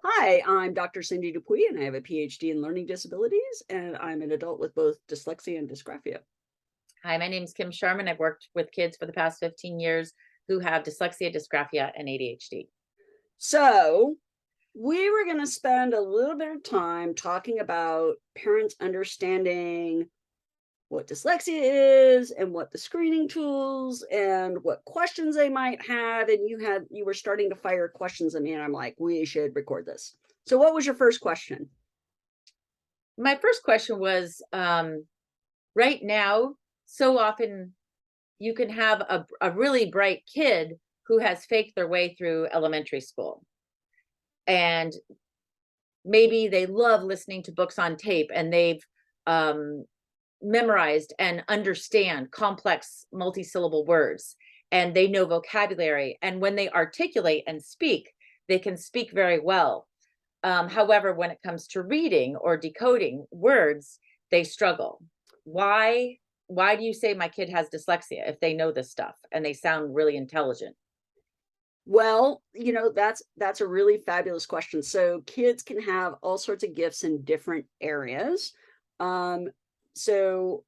Hi, I'm Dr. Cindy Dupuy, and I have a PhD in learning disabilities, and I'm an adult with both dyslexia and dysgraphia. Hi, my name is Kim Sharman. I've worked with kids for the past 15 years who have dyslexia, dysgraphia, and ADHD. So, we were going to spend a little bit of time talking about parents understanding what dyslexia is and what the screening tools and what questions they might have. And you were starting to fire questions at me, and I'm like, we should record this. So, what was your first question? My first question was right now, so often you can have a really bright kid who has faked their way through elementary school. And maybe they love listening to books on tape and they've um, memorized and understand complex multi-syllable words and they know vocabulary, and when they articulate and speak, they can speak very well. However, when it comes to reading or decoding words, they struggle. Why do you say my kid has dyslexia if they know this stuff and they sound really intelligent? Well, that's a really fabulous question. So kids can have all sorts of gifts in different areas. Um, so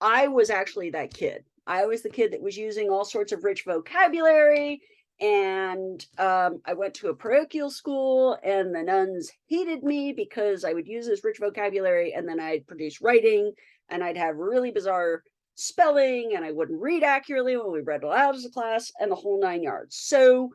I was actually that kid. I was the kid that was using all sorts of rich vocabulary. And I went to a parochial school, and the nuns hated me because I would use this rich vocabulary, and then I'd produce writing, and I'd have really bizarre spelling, and I wouldn't read accurately when we read aloud as a class, and the whole nine yards. So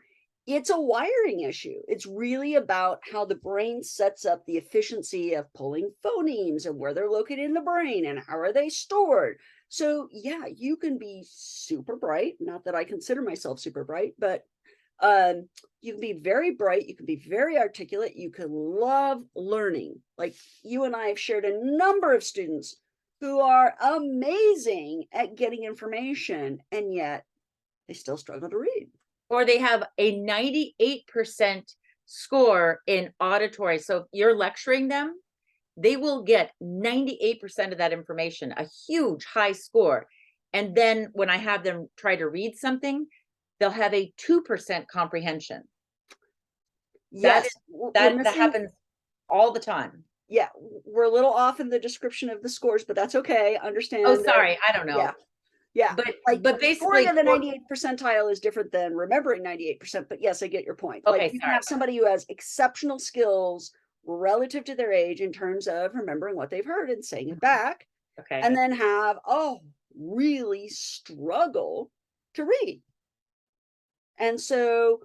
it's a wiring issue. It's really about how the brain sets up the efficiency of pulling phonemes and where they're located in the brain and how are they stored. So yeah, you can be super bright. Not that I consider myself super bright, but you can be very bright. You can be very articulate. You can love learning. Like you and I have shared a number of students who are amazing at getting information, and yet they still struggle to read. Or they have a 98% score in auditory. So if you're lecturing them, they will get 98% of that information, a huge high score. And then when I have them try to read something, they'll have a 2% comprehension. That Yes, is we're that missing. happens all the time. Yeah, we're a little off in the description of the scores, but that's okay. Oh, Understand that. sorry, I don't Yeah, know. yeah. Like But scoring basically at the for 98th percentile is different than remembering 98%. But yes, I get your point. Like okay, you can sorry. have somebody who has exceptional skills relative to their age in terms of remembering what they've heard and saying it Mhm. back, Okay. and then have, oh, really struggle to read. And so,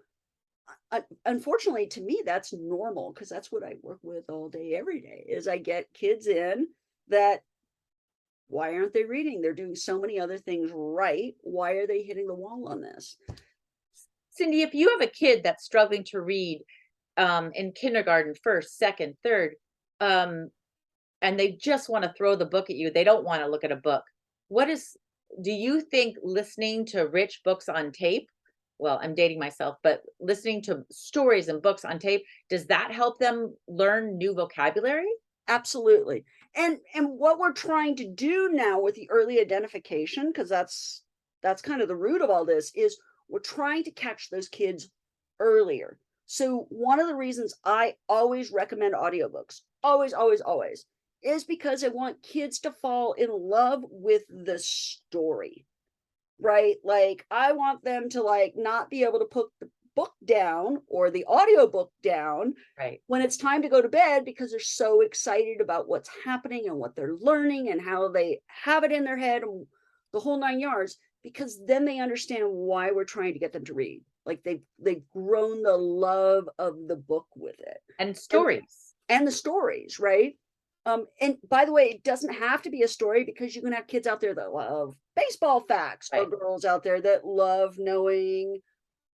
unfortunately, to me, that's normal because that's what I work with all day, every day. Is I get kids in that, why aren't they reading? They're doing so many other things right. Why are they hitting the wall on this? Cindy, if you have a kid that's struggling to read in kindergarten, first, second, third, um, and they just want to throw the book at you, they don't want to look at a book. What is, do you think listening to rich books on tape? Well, I'm dating myself, but listening to stories and books on tape, does that help them learn new vocabulary? Absolutely. And what we're trying to do now with the early identification, because that's kind of the root of all this, is we're trying to catch those kids earlier. So one of the reasons I always recommend audiobooks, always, always, always, is because I want kids to fall in love with the story. Right? Like, I want them to, like, not be able to put the book down or the audiobook down Right. when it's time to go to bed because they're so excited about what's happening and what they're learning and how they have it in their head and the whole 9 yards, because then they understand why we're trying to get them to read. Like, they've grown the love of the book with it. And And stories. and the stories, right? And by the way, it doesn't have to be a story because you can have kids out there that love baseball facts or Right. girls out there that love knowing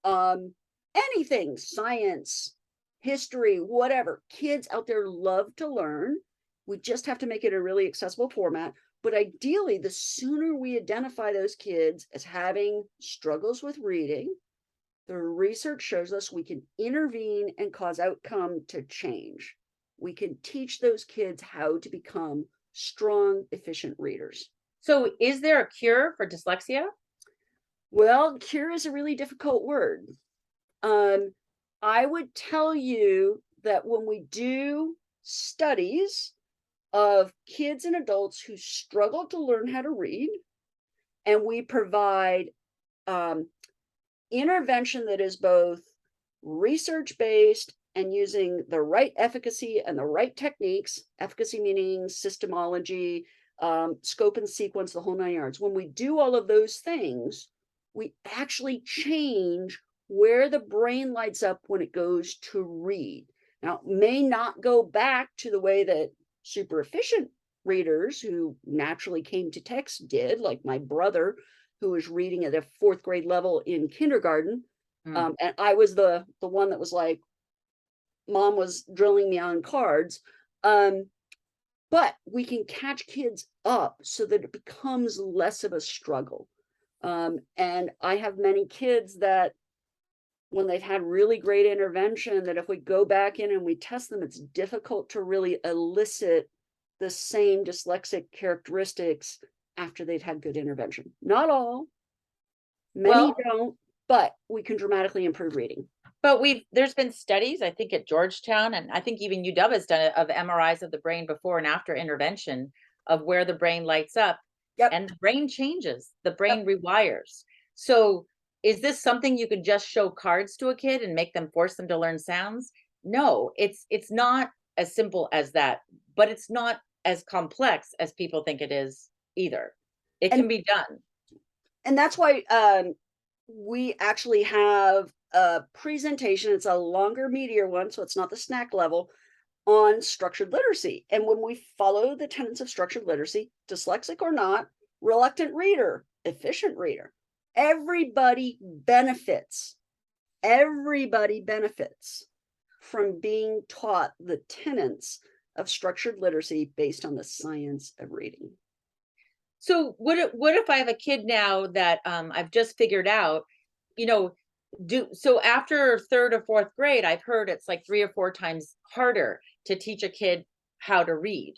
um anything, science, history, whatever. Kids out there love to learn. We just have to make it a really accessible format. But ideally, the sooner we identify those kids as having struggles with reading, the research shows us we can intervene and cause outcome to change. We can teach those kids how to become strong, efficient readers. So is there a cure for dyslexia? Well, cure is a really difficult word. Um, I would tell you that when we do studies of kids and adults who struggle to learn how to read, and we provide um, intervention that is both research based and using the right efficacy and the right techniques, efficacy meaning systemology, scope and sequence, the whole 9 yards. When we do all of those things, we actually change where the brain lights up when it goes to read. Now, it may not go back to the way that super efficient readers who naturally came to text did, like my brother, who was reading at a fourth grade level in kindergarten. Mm. And I was the one that was like, mom was drilling me on cards. But we can catch kids up so that it becomes less of a struggle. And I have many kids that when they've had really great intervention, that if we go back in and we test them, it's difficult to really elicit the same dyslexic characteristics after they've had good intervention. Not all, many Well, don't, but we can dramatically improve reading. but there's been studies, I think at Georgetown, and I think even UW has done it, of MRIs of the brain before and after intervention of where the brain lights up Yep, and the brain changes, the yep. brain rewires. So is this something you could just show cards to a kid and make them force them to learn sounds? No, it's not as simple as that, but it's not as complex as people think it is either. It And can be done. that's why we actually have a presentation. It's a longer, meatier one, so it's not the snack level on structured literacy. And when we follow the tenets of structured literacy, dyslexic or not, reluctant reader, efficient reader, everybody benefits. Everybody benefits from being taught the tenets of structured literacy based on the science of reading. So what if I have a kid now that I've just figured out, you know, so after third or fourth grade, I've heard it's like 3 or 4 times harder to teach a kid how to read.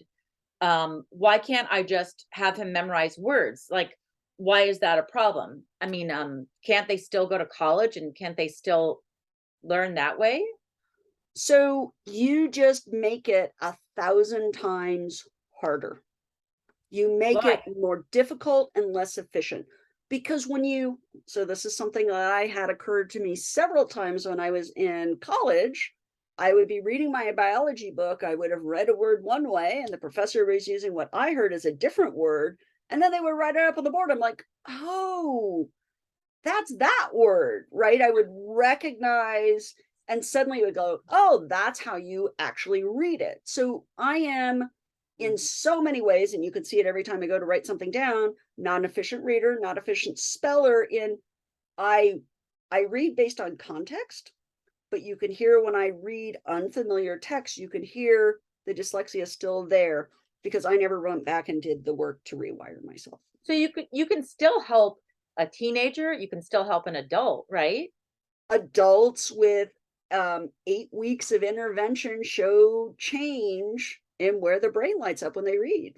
Why can't I just have him memorize words? Like, why is that a problem? I mean, can't they still go to college and can't they still learn that way? So you just make it 1,000 times harder. You make Why? it more difficult and less efficient. Because when you, so this is something that I had occurred to me several times when I was in college. I would be reading my biology book. I would have read a word one way, and the professor was using what I heard as a different word. And then they would write it up on the board. I'm like, oh, that's that word, right? I would recognize, and suddenly it would go, oh, that's how you actually read it. So I am in Mhm. so many ways, and you can see it every time I go to write something down, not an efficient reader, not efficient speller. In I I read based on context, but you can hear when I read unfamiliar text, you can hear the dyslexia still there because I never went back and did the work to rewire myself. So you can still help a teenager, you can still help an adult, right? Adults with 8 weeks of intervention show change in where the brain lights up when they read.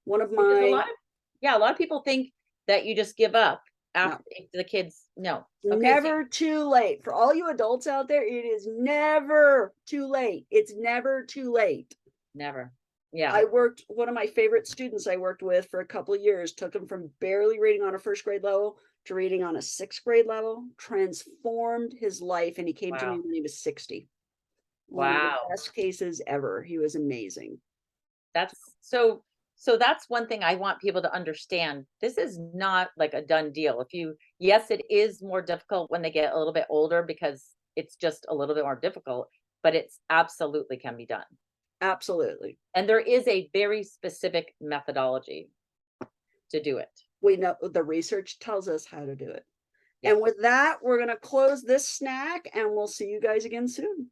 One of Because a my lot of yeah, a lot of people think that you just give up No, after if the kids no. Okay, so never too late. For all you adults out there, it is never too late. It's never too late. never. Yeah. I worked one of my favorite students I worked with for a couple of years, took him from barely reading on a first grade level to reading on a sixth grade level, transformed his life, and he came to me Wow. when he was 60. One of the Wow. best cases ever. He was amazing. That's that's one thing I want people to understand. This is not like a done deal. If you yes, it is more difficult when they get a little bit older because it's just a little bit more difficult, but it's absolutely can be done. Absolutely. And there is a very specific methodology to do it. We know the research tells us how to do it. Yeah. And with that, we're going to close this snack and we'll see you guys again soon.